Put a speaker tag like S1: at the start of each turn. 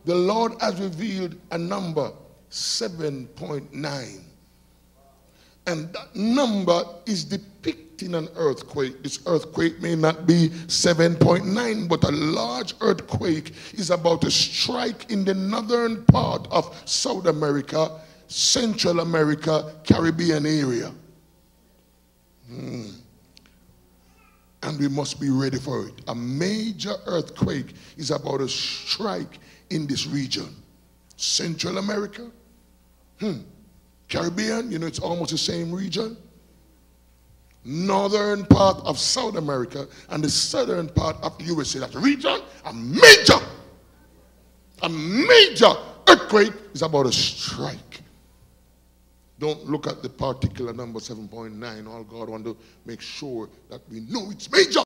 S1: the Lord has revealed a number, 7.9. And that number is depicting an earthquake. This earthquake may not be 7.9, but a large earthquake is about to strike in the northern part of South America, Central America, Caribbean area. And we must be ready for it. A major earthquake is about to strike in this region. Central America, Caribbean, you know, it's almost the same region. Northern part of South America and the southern part of the USA. That region, a major earthquake is about to strike. Don't look at the particular number 7.9. All God wants to make sure that we know it's major.